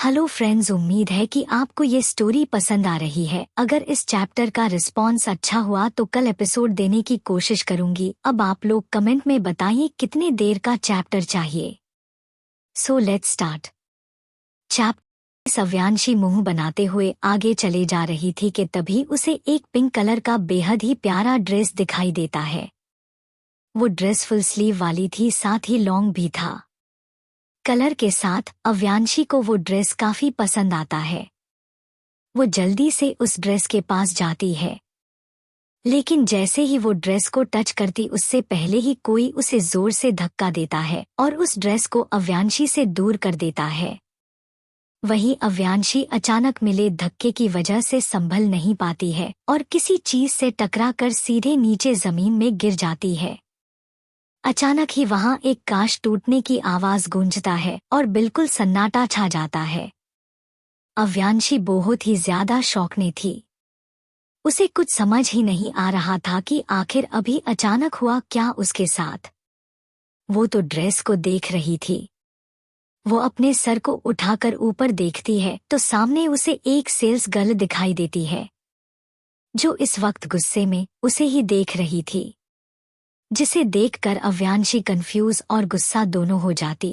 Hello friends, उम्मीद है कि आपको ये स्टोरी पसंद आ रही है। अगर इस चैप्टर का रिस्पॉन्स अच्छा हुआ तो कल एपिसोड देने की कोशिश करूंगी। अब आप लोग कमेंट में बताइए कितने देर का चैप्टर चाहिए। So let's start. चैप्टर। सव्यांशी मुंह बनाते हुए आगे चले जा रही थी कि तभी उसे एक पिंक कलर का बेहद ही प्यारा ड्रेस दिखाई देता है। वो ड्रेस फुल स्लीव वाली थी, साथ ही लॉन्ग भी था। कलर के साथ अव्यांशी को वो ड्रेस काफी पसंद आता है। वो जल्दी से उस ड्रेस के पास जाती है, लेकिन जैसे ही वो ड्रेस को टच करती उससे पहले ही कोई उसे जोर से धक्का देता है और उस ड्रेस को अव्यांशी से दूर कर देता है। वहीं अव्यांशी अचानक मिले धक्के की वजह से संभल नहीं पाती है और किसी चीज से टकरा कर सीधे नीचे जमीन में गिर जाती है। अचानक ही वहां एक कांच टूटने की आवाज गूंजता है और बिल्कुल सन्नाटा छा जाता है। अव्यांशी बहुत ही ज्यादा शॉक में थी। उसे कुछ समझ ही नहीं आ रहा था कि आखिर अभी अचानक हुआ क्या उसके साथ। वो तो ड्रेस को देख रही थी। वो अपने सर को उठाकर ऊपर देखती है तो सामने उसे एक सेल्स गर्ल दिखाई देती है, जो इस वक्त गुस्से में उसे ही देख रही थी, जिसे देखकर अव्यांशी कंफ्यूज और गुस्सा दोनों हो जाती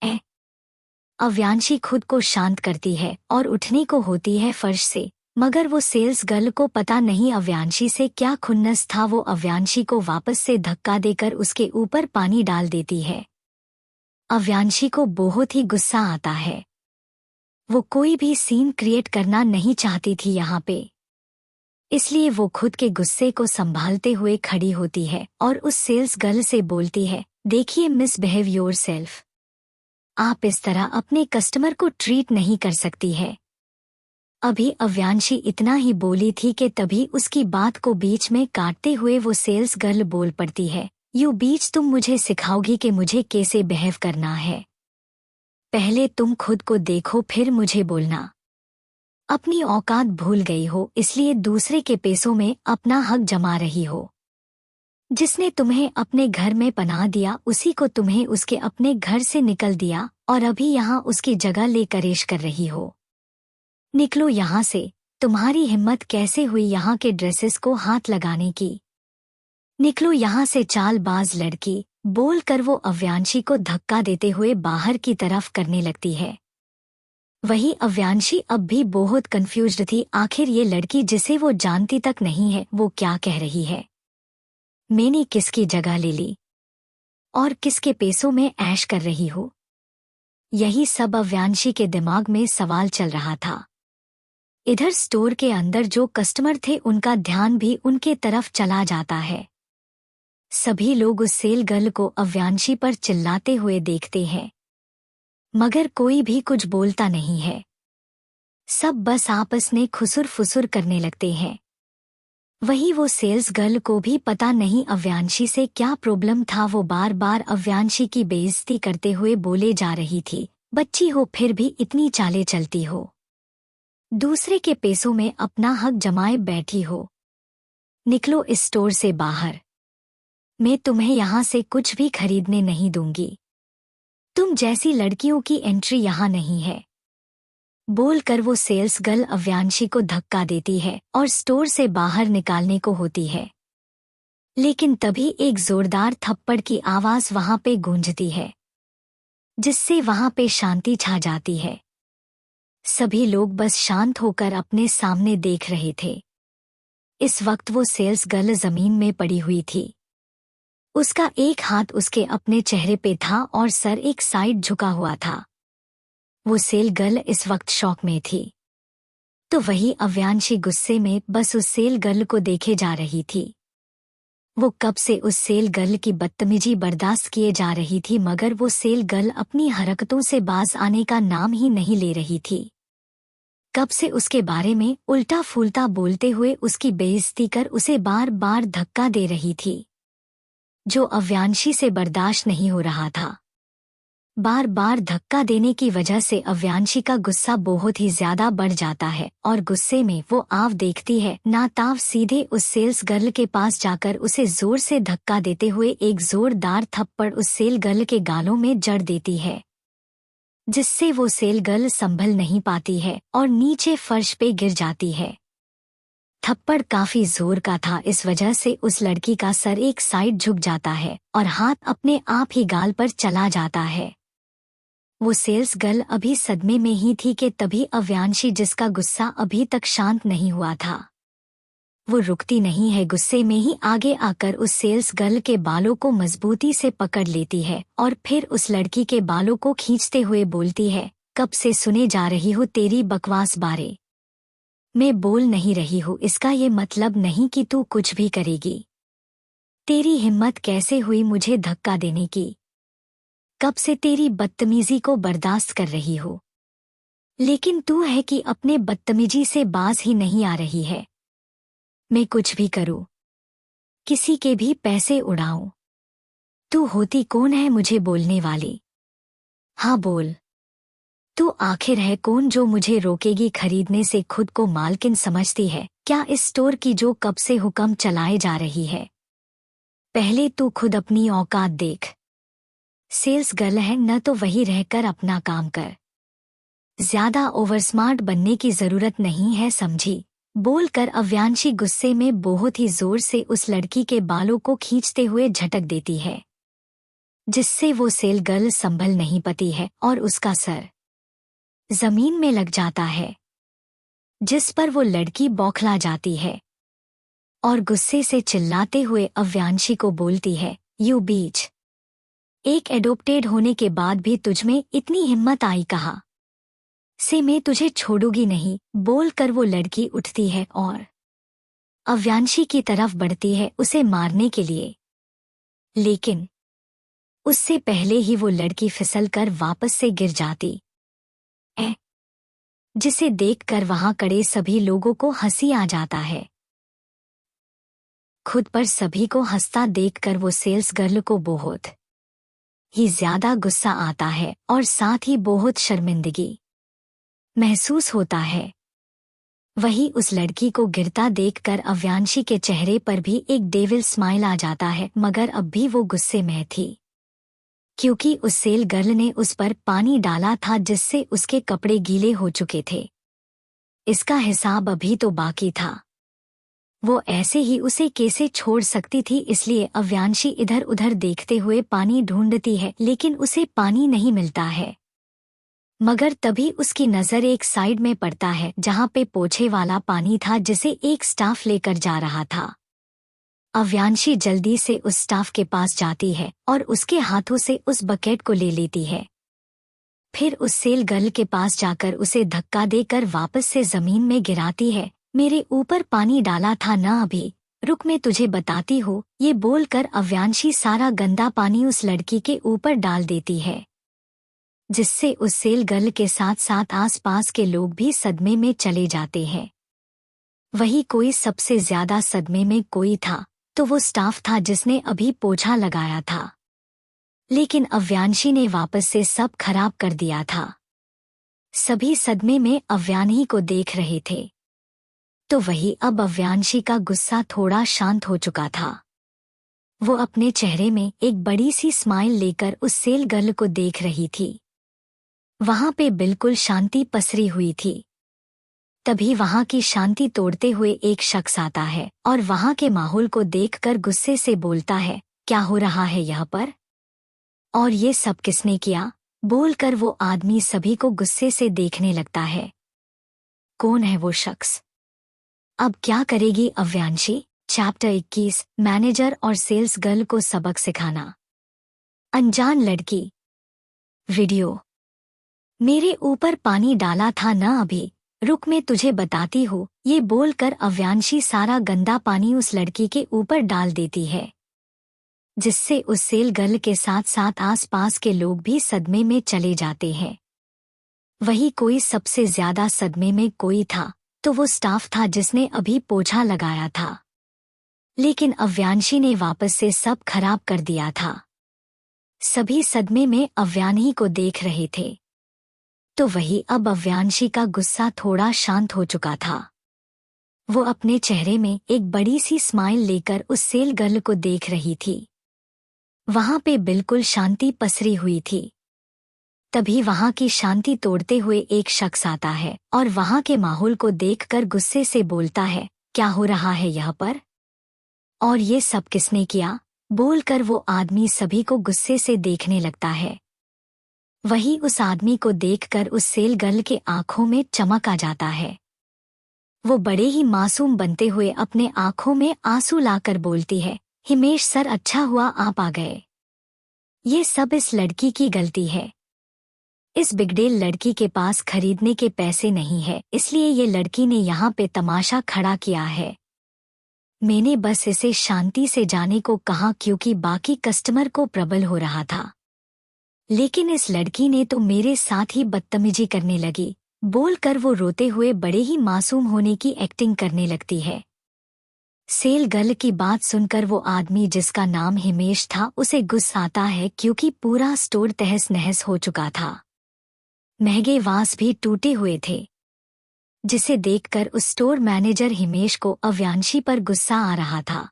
है। अव्यांशी खुद को शांत करती है और उठने को होती है फर्श से, मगर वो सेल्स गर्ल को पता नहीं अव्यांशी से क्या खुन्नस था। वो अव्यांशी को वापस से धक्का देकर उसके ऊपर पानी डाल देती है। अव्यांशी को बहुत ही गुस्सा आता है। वो कोई भी सीन क्रिएट करना नहीं चाहती थी यहाँ पे, इसलिए वो खुद के गुस्से को संभालते हुए खड़ी होती है और उस सेल्स गर्ल से बोलती है, देखिए मिस, बिहेव योरसेल्फ। आप इस तरह अपने कस्टमर को ट्रीट नहीं कर सकती है। अभी अव्यांशी इतना ही बोली थी कि तभी उसकी बात को बीच में काटते हुए वो सेल्स गर्ल बोल पड़ती है, यू बीच, तुम मुझे सिखाओगी कि मुझे कैसे बिहेव करना है? पहले तुम खुद को देखो फिर मुझे बोलना। अपनी औकात भूल गई हो, इसलिए दूसरे के पैसों में अपना हक जमा रही हो। जिसने तुम्हें अपने घर में पनाह दिया उसी को तुम्हें उसके अपने घर से निकल दिया और अभी यहाँ उसकी जगह लेकर ऐश कर रही हो। निकलो यहाँ से। तुम्हारी हिम्मत कैसे हुई यहाँ के ड्रेसेस को हाथ लगाने की? निकलो यहाँ से चालबाज लड़की, बोलकर वो अव्यांशी को धक्का देते हुए बाहर की तरफ करने लगती है। वही अव्यांशी अब भी बहुत कंफ्यूज्ड थी। आखिर ये लड़की जिसे वो जानती तक नहीं है, वो क्या कह रही है? मैंने किसकी जगह ले ली और किसके पैसों में ऐश कर रही हो? यही सब अव्यांशी के दिमाग में सवाल चल रहा था। इधर स्टोर के अंदर जो कस्टमर थे उनका ध्यान भी उनके तरफ चला जाता है। सभी लोग उस सेल गर्ल को अव्यांशी पर चिल्लाते हुए देखते हैं, मगर कोई भी कुछ बोलता नहीं है। सब बस आपस में खुसुर फुसुर करने लगते हैं। वही वो सेल्स गर्ल को भी पता नहीं अव्यांशी से क्या प्रॉब्लम था। वो बार बार अव्यांशी की बेइज्जती करते हुए बोले जा रही थी, बच्ची हो फिर भी इतनी चालें चलती हो, दूसरे के पैसों में अपना हक जमाए बैठी हो। निकलो इस स्टोर से बाहर। मैं तुम्हें यहाँ से कुछ भी खरीदने नहीं दूंगी। तुम जैसी लड़कियों की एंट्री यहाँ नहीं है। बोलकर वो सेल्स गर्ल अव्यांशी को धक्का देती है और स्टोर से बाहर निकालने को होती है, लेकिन तभी एक जोरदार थप्पड़ की आवाज वहां पे गूंजती है, जिससे वहां पे शांति छा जाती है। सभी लोग बस शांत होकर अपने सामने देख रहे थे। इस वक्त वो सेल्स गर्ल जमीन में पड़ी हुई थी। उसका एक हाथ उसके अपने चेहरे पे था और सर एक साइड झुका हुआ था। वो सेल गर्ल इस वक्त शॉक में थी। तो वही अव्यांशी गुस्से में बस उस सेल गर्ल को देखे जा रही थी। वो कब से उस सेल गर्ल की बदतमीजी बर्दाश्त किए जा रही थी, मगर वो सेल गर्ल अपनी हरकतों से बाज आने का नाम ही नहीं ले रही थी। कब से उसके बारे में उल्टा फूलता बोलते हुए उसकी बेइज्जती कर उसे बार बार धक्का दे रही थी, जो अव्यांशी से बर्दाश्त नहीं हो रहा था। बार बार धक्का देने की वजह से अव्यांशी का गुस्सा बहुत ही ज्यादा बढ़ जाता है और गुस्से में वो आव देखती है ना ताव सीधे उस सेल्स गर्ल के पास जाकर उसे जोर से धक्का देते हुए एक जोरदार थप्पड़ उस सेल गर्ल के गालों में जड़ देती है। जिससे वो सेल गर्ल संभल नहीं पाती है और नीचे फर्श पे गिर जाती है। थप्पड़ काफी जोर का था, इस वजह से उस लड़की का सर एक साइड झुक जाता है और हाथ अपने आप ही गाल पर चला जाता है। वो सेल्स गर्ल अभी सदमे में ही थी कि तभी अव्यांशी, जिसका गुस्सा अभी तक शांत नहीं हुआ था, वो रुकती नहीं है, गुस्से में ही आगे आकर उस सेल्स गर्ल के बालों को मजबूती से पकड़ लेती है और फिर उस लड़की के बालों को खींचते हुए बोलती है, कब से सुने जा रही हूँ तेरी बकवास बारे। मैं बोल नहीं रही हूँ, इसका ये मतलब नहीं कि तू कुछ भी करेगी। तेरी हिम्मत कैसे हुई मुझे धक्का देने की? कब से तेरी बदतमीजी को बर्दाश्त कर रही हो, लेकिन तू है कि अपने बदतमीजी से बाज ही नहीं आ रही है। मैं कुछ भी करूं, किसी के भी पैसे उड़ाऊं, तू होती कौन है मुझे बोलने वाली? हाँ बोल, तू आखिर है कौन जो मुझे रोकेगी खरीदने से? खुद को मालकिन समझती है क्या इस स्टोर की, जो कब से हुक्म चलाए जा रही है? पहले तू खुद अपनी औकात देख। सेल्स गर्ल है न, तो वही रहकर अपना काम कर। ज्यादा ओवरस्मार्ट बनने की जरूरत नहीं है, समझी? बोलकर अव्यांशी गुस्से में बहुत ही जोर से उस लड़की के बालों को खींचते हुए झटक देती है, जिससे वो सेल गर्ल संभल नहीं पाती है और उसका सर जमीन में लग जाता है, जिस पर वो लड़की बौखला जाती है और गुस्से से चिल्लाते हुए अव्यांशी को बोलती है, यू बीच, एक एडोप्टेड होने के बाद भी तुझमें इतनी हिम्मत आई कहाँ से? मैं तुझे छोड़ूंगी नहीं। बोलकर वो लड़की उठती है और अव्यांशी की तरफ बढ़ती है उसे मारने के लिए, लेकिन उससे पहले ही वो लड़की फिसलकर वापस से गिर जाती है, जिसे देखकर वहां खड़े सभी लोगों को हंसी आ जाता है। खुद पर सभी को हंसता देखकर वो सेल्स गर्ल को बहुत ही ज्यादा गुस्सा आता है और साथ ही बहुत शर्मिंदगी महसूस होता है। वही उस लड़की को गिरता देखकर अव्यांशी के चेहरे पर भी एक डेविल स्माइल आ जाता है, मगर अब भी वो गुस्से में थी, क्योंकि उस सेल गर्ल ने उस पर पानी डाला था जिससे उसके कपड़े गीले हो चुके थे। इसका हिसाब अभी तो बाकी था। वो ऐसे ही उसे कैसे छोड़ सकती थी? इसलिए अव्यांशी इधर उधर देखते हुए पानी ढूंढती है, लेकिन उसे पानी नहीं मिलता है। मगर तभी उसकी नजर एक साइड में पड़ता है जहां पे पोछे वाला पानी था, जिसे एक स्टाफ लेकर जा रहा था। अव्यांशी जल्दी से उस स्टाफ के पास जाती है और उसके हाथों से उस बकेट को ले लेती है। फिर उस सेल गर्ल के पास जाकर उसे धक्का देकर वापस से जमीन में गिराती है। मेरे ऊपर पानी डाला था ना अभी, रुक मैं तुझे बताती हूँ। ये बोलकर अव्यांशी सारा गंदा पानी उस लड़की के ऊपर डाल देती है, जिससे उस सेल गर्ल के साथ साथ आसपास के लोग भी सदमे में चले जाते हैं। वही कोई सबसे ज्यादा सदमे में कोई था तो वो स्टाफ था जिसने अभी पोछा लगाया था, लेकिन अव्यांशी ने वापस से सब खराब कर दिया था। सभी सदमे में अव्यांशी को देख रहे थे, तो वही अब अव्यांशी का गुस्सा थोड़ा शांत हो चुका था। वो अपने चेहरे में एक बड़ी सी स्माइल लेकर उस सेल गर्ल को देख रही थी। वहां पे बिल्कुल शांति पसरी हुई थी। तभी वहां की शांति तोड़ते हुए एक शख्स आता है और वहां के माहौल को देखकर गुस्से से बोलता है, क्या हो रहा है यहाँ पर? और ये सब किसने किया? बोलकर वो आदमी सभी को गुस्से से देखने लगता है। कौन है वो शख्स? अब क्या करेगी अव्यांशी? चैप्टर 21, मैनेजर और सेल्स गर्ल को सबक सिखाना। अनजान लड़की। वीडियो। मेरे ऊपर पानी डाला था ना अभी, रुक मैं तुझे बताती हूँ। ये बोलकर अव्यांशी सारा गंदा पानी उस लड़की के ऊपर डाल देती है, जिससे उस सेल गर्ल के साथ साथ आसपास के लोग भी सदमे में चले जाते हैं। वही कोई सबसे ज्यादा सदमे में कोई था तो वो स्टाफ था जिसने अभी पोछा लगाया था, लेकिन अव्यांशी ने वापस से सब खराब कर दिया था। सभी सदमे में अव्यांशी को देख रहे थे, तो वही अब अव्यांशी का गुस्सा थोड़ा शांत हो चुका था। वो अपने चेहरे में एक बड़ी सी स्माइल लेकर उस सेल गर्ल को देख रही थी। वहां पे बिल्कुल शांति पसरी हुई थी। तभी वहाँ की शांति तोड़ते हुए एक शख्स आता है और वहाँ के माहौल को देखकर गुस्से से बोलता है, क्या हो रहा है यहाँ पर? और ये सब किसने किया? बोलकर वो आदमी सभी को गुस्से से देखने लगता है। वही उस आदमी को देखकर उस सेल गर्ल के आंखों में चमक आ जाता है। वो बड़े ही मासूम बनते हुए अपने आंखों में आंसू लाकर बोलती है, हिमेश सर, अच्छा हुआ आप आ गए। ये सब इस लड़की की गलती है। इस बिगडेल लड़की के पास खरीदने के पैसे नहीं है, इसलिए ये लड़की ने यहाँ पे तमाशा खड़ा किया है। मैंने बस इसे शांति से जाने को कहा क्योंकि बाकी कस्टमर को प्रबल हो रहा था, लेकिन इस लड़की ने तो मेरे साथ ही बदतमीजी करने लगी। बोलकर वो रोते हुए बड़े ही मासूम होने की एक्टिंग करने लगती है। सेल गर्ल की बात सुनकर वो आदमी जिसका नाम हिमेश था उसे गुस्सा आता है क्योंकि पूरा स्टोर तहस नहस हो चुका था। महंगे वास भी टूटे हुए थे, जिसे देखकर उस स्टोर मैनेजर हिमेश को अव्यांशी पर गुस्सा आ रहा था।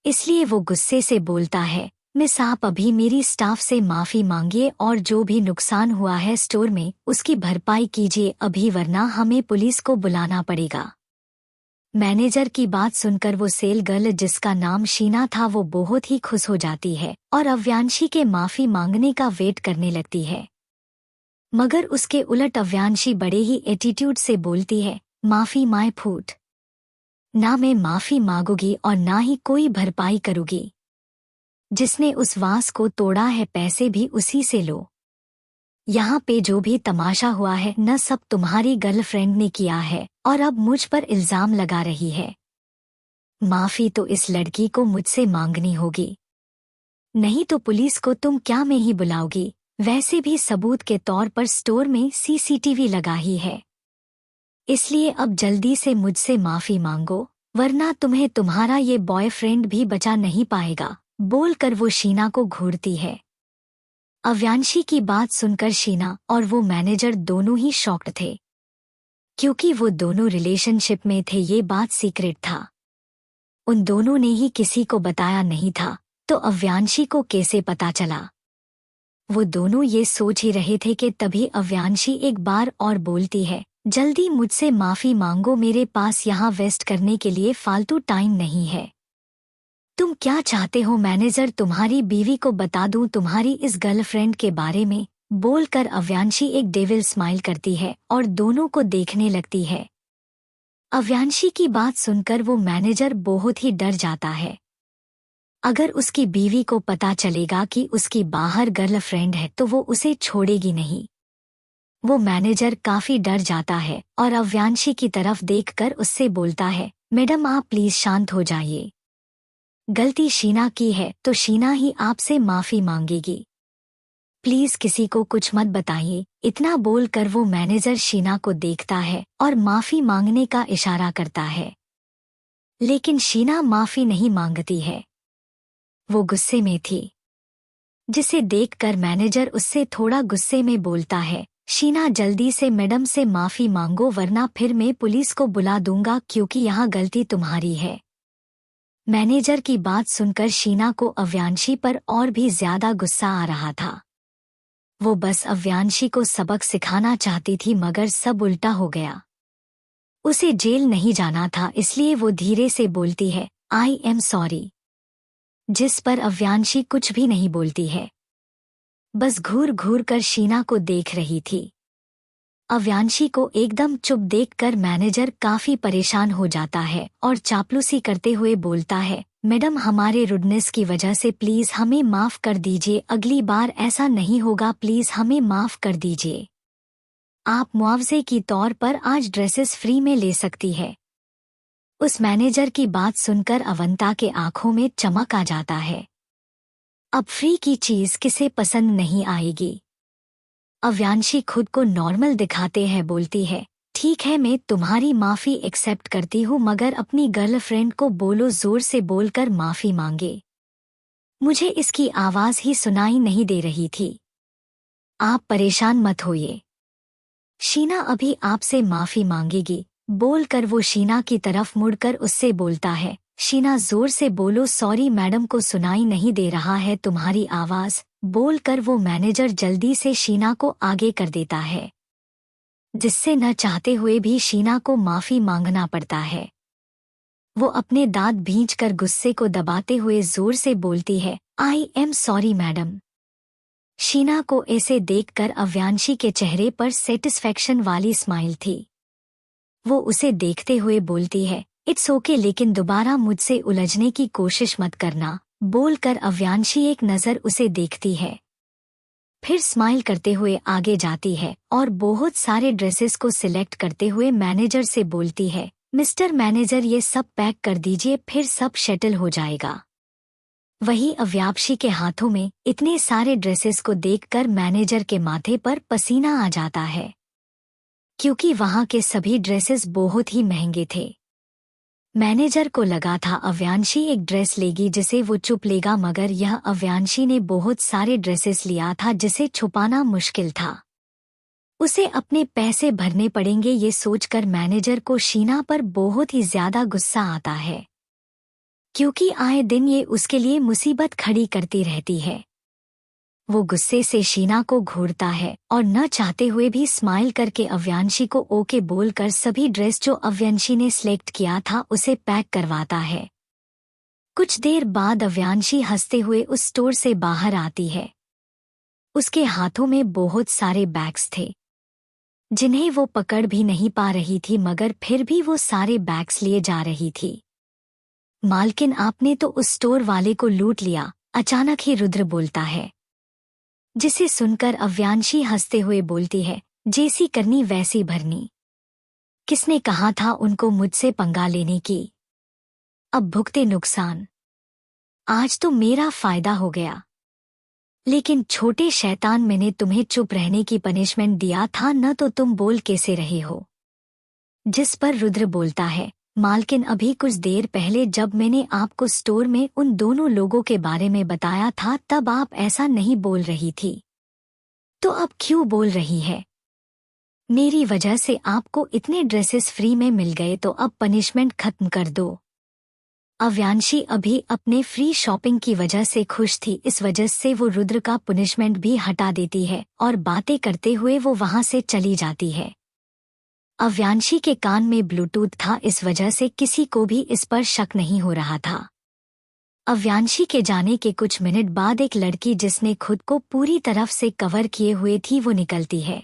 इसलिए वो गुस्से से बोलता है, मिस आप अभी मेरी स्टाफ से माफी मांगिए और जो भी नुकसान हुआ है स्टोर में उसकी भरपाई कीजिए अभी, वरना हमें पुलिस को बुलाना पड़ेगा। मैनेजर की बात सुनकर वो सेल गर्ल जिसका नाम शीना था वो बहुत ही खुश हो जाती है और अव्यांशी के माफी मांगने का वेट करने लगती है। मगर उसके उलट अव्यांशी बड़े ही एटीट्यूड से बोलती है, माफी माय फूट, ना मैं माफी मांगूंगी और ना ही कोई भरपाई करूंगी। जिसने उस वास को तोड़ा है पैसे भी उसी से लो। यहाँ पे जो भी तमाशा हुआ है न सब तुम्हारी गर्लफ्रेंड ने किया है और अब मुझ पर इल्जाम लगा रही है। माफी तो इस लड़की को मुझसे मांगनी होगी, नहीं तो पुलिस को तुम क्या में ही बुलाओगी। वैसे भी सबूत के तौर पर स्टोर में सीसीटीवी लगा ही है, इसलिए अब जल्दी से मुझसे माफी मांगो वरना तुम्हें तुम्हारा ये बॉयफ्रेंड भी बचा नहीं पाएगा। बोलकर वो शीना को घूरती है। अव्यांशी की बात सुनकर शीना और वो मैनेजर दोनों ही शॉक्ड थे, क्योंकि वो दोनों रिलेशनशिप में थे। ये बात सीक्रेट था, उन दोनों ने ही किसी को बताया नहीं था, तो अव्यांशी को कैसे पता चला? वो दोनों ये सोच ही रहे थे कि तभी अव्यांशी एक बार और बोलती है, जल्दी मुझसे माफी मांगो, मेरे पास यहाँ वेस्ट करने के लिए फालतू टाइम नहीं है। तुम क्या चाहते हो मैनेजर, तुम्हारी बीवी को बता दूं तुम्हारी इस गर्लफ्रेंड के बारे में? बोलकर अव्यांशी एक डेविल स्माइल करती है और दोनों को देखने लगती है। अव्यांशी की बात सुनकर वो मैनेजर बहुत ही डर जाता है। अगर उसकी बीवी को पता चलेगा कि उसकी बाहर गर्लफ्रेंड है तो वो उसे छोड़ेगी नहीं। वो मैनेजर काफी डर जाता है और अव्यांशी की तरफ देखकर उससे बोलता है, मैडम आप प्लीज शांत हो जाइए। गलती शीना की है तो शीना ही आपसे माफी मांगेगी, प्लीज किसी को कुछ मत बताइए। इतना बोलकर वो मैनेजर शीना को देखता है और माफी मांगने का इशारा करता है, लेकिन शीना माफी नहीं मांगती है। वो गुस्से में थी, जिसे देखकर मैनेजर उससे थोड़ा गुस्से में बोलता है, शीना जल्दी से मैडम से माफी मांगो वरना फिर मैं पुलिस को बुला दूंगा क्योंकि यहाँ गलती तुम्हारी है। मैनेजर की बात सुनकर शीना को अव्यांशी पर और भी ज्यादा गुस्सा आ रहा था। वो बस अव्यांशी को सबक सिखाना चाहती थी मगर सब उल्टा हो गया। उसे जेल नहीं जाना था, इसलिए वो धीरे से बोलती है, आई एम सॉरी। जिस पर अव्यांशी कुछ भी नहीं बोलती है, बस घूर घूर कर शीना को देख रही थी। अव्यांशी को एकदम चुप देखकर मैनेजर काफी परेशान हो जाता है और चापलूसी करते हुए बोलता है, मैडम हमारे रुडनेस की वजह से प्लीज हमें माफ कर दीजिए, अगली बार ऐसा नहीं होगा, प्लीज हमें माफ कर दीजिए। आप मुआवजे की तौर पर आज ड्रेसेस फ्री में ले सकती है। उस मैनेजर की बात सुनकर अवंता के आंखों में चमक आ जाता है। अब फ्री की चीज किसे पसंद नहीं आएगी। अव्यांशी खुद को नॉर्मल दिखाते हैं बोलती है, ठीक है मैं तुम्हारी माफी एक्सेप्ट करती हूँ मगर अपनी गर्लफ्रेंड को बोलो जोर से बोलकर माफी मांगे। मुझे इसकी आवाज ही सुनाई नहीं दे रही थी। आप परेशान मत होइए, शीना अभी आपसे माफी मांगेगी। बोलकर वो शीना की तरफ मुड़कर उससे बोलता है, शीना जोर से बोलो, सॉरी मैडम को सुनाई नहीं दे रहा है तुम्हारी आवाज। बोलकर वो मैनेजर जल्दी से शीना को आगे कर देता है, जिससे न चाहते हुए भी शीना को माफी मांगना पड़ता है। वो अपने दांत भींचकर गुस्से को दबाते हुए जोर से बोलती है, I am sorry madam. Sheena को ऐसे देखकर अव्यांशी के चेहरे पर सेटिस्फैक्शन वाली स्माइल थी। वो उसे देखते हुए बोलती है, इट्स ओके, लेकिन दोबारा मुझसे उलझने की कोशिश मत करना। बोलकर अव्यांशी एक नज़र उसे देखती है, फिर स्माइल करते हुए आगे जाती है और बहुत सारे ड्रेसेस को सिलेक्ट करते हुए मैनेजर से बोलती है, मिस्टर मैनेजर ये सब पैक कर दीजिए, फिर सब शटल हो जाएगा। वही अव्यांशी के हाथों में इतने सारे ड्रेसेस को देखकर मैनेजर के माथे पर पसीना आ जाता है, क्योंकि वहां के सभी ड्रेसेस बहुत ही महंगे थे। मैनेजर को लगा था अव्यांशी एक ड्रेस लेगी जिसे वो चुप लेगा, मगर यह अव्यांशी ने बहुत सारे ड्रेसेस लिया था जिसे छुपाना मुश्किल था। उसे अपने पैसे भरने पड़ेंगे, ये सोचकर मैनेजर को शीना पर बहुत ही ज्यादा गुस्सा आता है, क्योंकि आए दिन ये उसके लिए मुसीबत खड़ी करती रहती है। वो गुस्से से शीना को घूरता है और न चाहते हुए भी स्माइल करके अव्यांशी को ओके बोलकर सभी ड्रेस जो अव्यांशी ने सिलेक्ट किया था उसे पैक करवाता है। कुछ देर बाद अव्यांशी हंसते हुए उस स्टोर से बाहर आती है। उसके हाथों में बहुत सारे बैग्स थे, जिन्हें वो पकड़ भी नहीं पा रही थी, मगर फिर भी वो सारे बैग्स लिए जा रही थी। मालकिन, आपने तो उस स्टोर वाले को लूट लिया, अचानक ही रुद्र बोलता है, जिसे सुनकर अव्यांशी हंसते हुए बोलती है, जैसी करनी वैसी भरनी। किसने कहा था उनको मुझसे पंगा लेने की? अब भुगते नुकसान। आज तो मेरा फायदा हो गया। लेकिन छोटे शैतान, मैंने तुम्हें चुप रहने की पनिशमेंट दिया था न, तो तुम बोल कैसे रहे हो? जिस पर रुद्र बोलता है, मालकिन, अभी कुछ देर पहले जब मैंने आपको स्टोर में उन दोनों लोगों के बारे में बताया था तब आप ऐसा नहीं बोल रही थी, तो अब क्यों बोल रही है? मेरी वजह से आपको इतने ड्रेसेस फ्री में मिल गए, तो अब पनिशमेंट खत्म कर दो। अव्यांशी अभी अपने फ्री शॉपिंग की वजह से खुश थी, इस वजह से वो रुद्र का पनिशमेंट भी हटा देती है और बातें करते हुए वो वहां से चली जाती है। अव्यांशी के कान में ब्लूटूथ था, इस वजह से किसी को भी इस पर शक नहीं हो रहा था। अव्यांशी के जाने के कुछ मिनट बाद एक लड़की जिसने खुद को पूरी तरफ से कवर किए हुए थी वो निकलती है।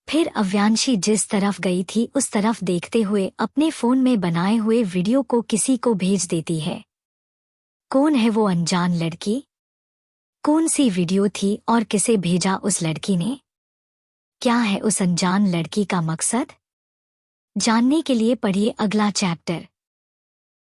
फिर अव्यांशी जिस तरफ गई थी उस तरफ देखते हुए अपने फोन में बनाए हुए वीडियो को किसी को भेज देती है। कौन है वो अनजान लड़की? कौन सी वीडियो थी और किसे भेजा उस लड़की ने? क्या है उस अनजान लड़की का मकसद? जानने के लिए पढ़िए अगला चैप्टर।